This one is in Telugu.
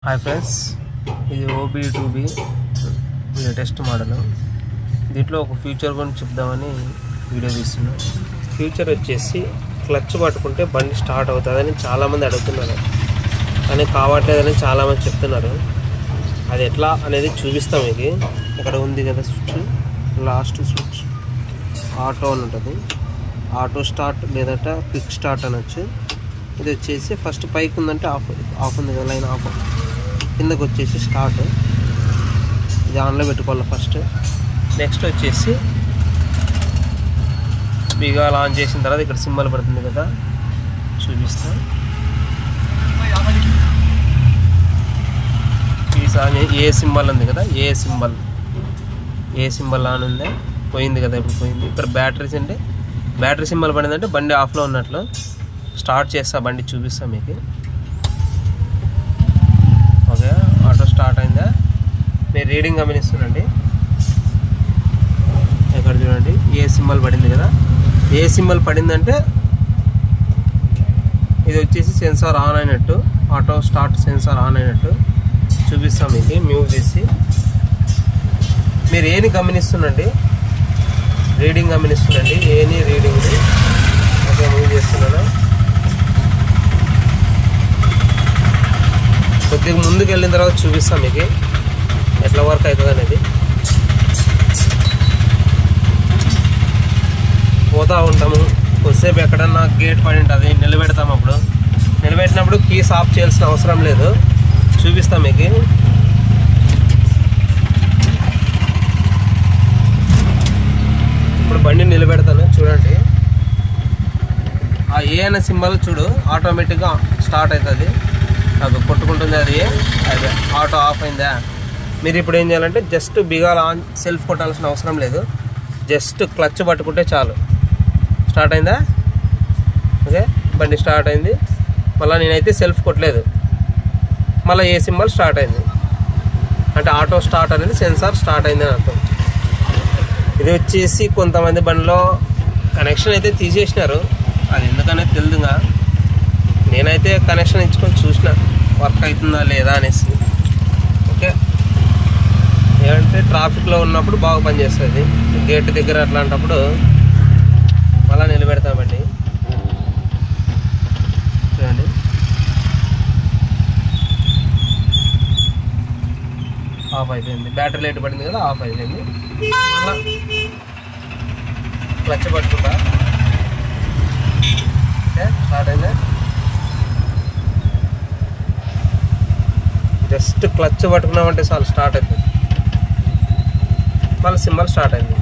హాయ్ ఫ్రెండ్స్, ఇది OBD2B లేటెస్ట్ మోడల్. దీంట్లో ఒక ఫ్యూచర్ గురించి చెప్దామని వీడియో తీస్తున్నాను. ఫ్యూచర్ వచ్చేసి క్లచ్ పట్టుకుంటే బండి స్టార్ట్ అవుతుందని చాలామంది అడుగుతున్నారు, కానీ కావట్లేదని చాలామంది చెప్తున్నారు. అది ఎట్లా అనేది చూపిస్తాం. ఇది ఇక్కడ ఉంది కదా స్విచ్, లాస్ట్ స్విచ్ ఆటో అని ఉంటుంది. ఆటో స్టార్ట్ లేదంటే క్విక్ స్టార్ట్ అనొచ్చు. ఇది వచ్చేసి ఫస్ట్ పైకి ఉందంటే ఆఫ్ ఉంది కదా, లైన్ ఆఫ్. కిందకు వచ్చేసి స్టార్ట్, ఇది ఆన్లో పెట్టుకోవాలి ఫస్ట్. నెక్స్ట్ వచ్చేసి బిగాలు ఆన్ చేసిన తర్వాత ఇక్కడ సింబల్ పడుతుంది కదా, చూపిస్తాను. ఈసారి ఏ సింబల్ ఉంది కదా, ఏ సింబల్ ఆన్ ఉందే, పోయింది కదా, ఇప్పుడు పోయింది. ఇక్కడ బ్యాటరీస్ అంటే బ్యాటరీ సింబల్ పడిందంటే బండి ఆఫ్లో ఉన్నట్లు. స్టార్ట్ చేస్తా, బండి చూపిస్తా మీకు. ఓకే, ఆటో స్టార్ట్ అయిందా? మీరు రీడింగ్ గమనిస్తుండండి. ఇక్కడ చూడండి, ఏ సింబల్ పడింది కదా. ఏ సింబల్ పడిందంటే ఇది వచ్చేసి సెన్సార్ ఆన్ అయినట్టు, ఆటో స్టార్ట్ సెన్సార్ ఆన్ అయినట్టు చూపిస్తాం మీకు. మూవ్ చేసి మీరు ఏని గమనిస్తుండండి, రీడింగ్ గమనిస్తుండండి, ఏని రీడింగ్. ఓకే, మూవ్ చేస్తున్నాను. కొద్దిగా ముందుకు వెళ్ళిన తర్వాత చూపిస్తాం మీకు ఎట్లా వర్క్ అవుతుంది అనేది. పోతూ ఉంటాము, కొద్దిసేపు ఎక్కడన్నా గేట్ పడి ఉంటుంది, నిలబెడతాము. అప్పుడు నిలబెట్టినప్పుడు కీస్ ఆఫ్ చేయాల్సిన అవసరం లేదు, చూపిస్తాం మీకు. ఇప్పుడు బండి నిలబెడతాను, చూడండి. ఆ ఏ అనే సింబల్ చూడు, ఆటోమేటిక్గా స్టార్ట్ అవుతుంది. అది కొట్టుకుంటుంది, అది ఆటో ఆఫ్ అయిందా. మీరు ఇప్పుడు ఏం చేయాలంటే జస్ట్ బిగాలు ఆన్, సెల్ఫ్ కొట్టాల్సిన అవసరం లేదు, జస్ట్ క్లచ్ పట్టుకుంటే చాలు. స్టార్ట్ అయిందా? ఓకే, బండి స్టార్ట్ అయింది. మళ్ళీ నేనైతే సెల్ఫ్ కొట్టలేదు, మళ్ళీ ఏ సింబల్ స్టార్ట్ అయింది అంటే ఆటో స్టార్ట్ అనేది సెన్సార్ స్టార్ట్ అయింది అని అర్థం. ఇది వచ్చేసి కొంతమంది బండిలో కనెక్షన్ అయితే తీసేసినారు, అది ఎందుకనేది తెలుదుగా. నేనైతే కనెక్షన్ ఇచ్చుకొని చూసిన వర్క్ అవుతుందా లేదా అనేసి. ఓకే, ఏమంటే ట్రాఫిక్లో ఉన్నప్పుడు బాగా పనిచేస్తుంది, గేట్ దగ్గర అట్లాంటప్పుడు మళ్ళీ నిలబెడతామండి. చూడండి, ఆఫ్ అయిపోయింది. బ్యాటరీ లైట్ పడింది కదా, ఆఫ్ అయిపోయింది. మళ్ళీ క్లచ్ పట్టుకుంటా. ఓకే, స్టార్ట్ అయిందా? జస్ట్ క్లచ్ పట్టుకున్నామంటే చాలు, స్టార్ట్ అవుతుంది. మళ్ళీ సింబల్ స్టార్ట్ అయింది.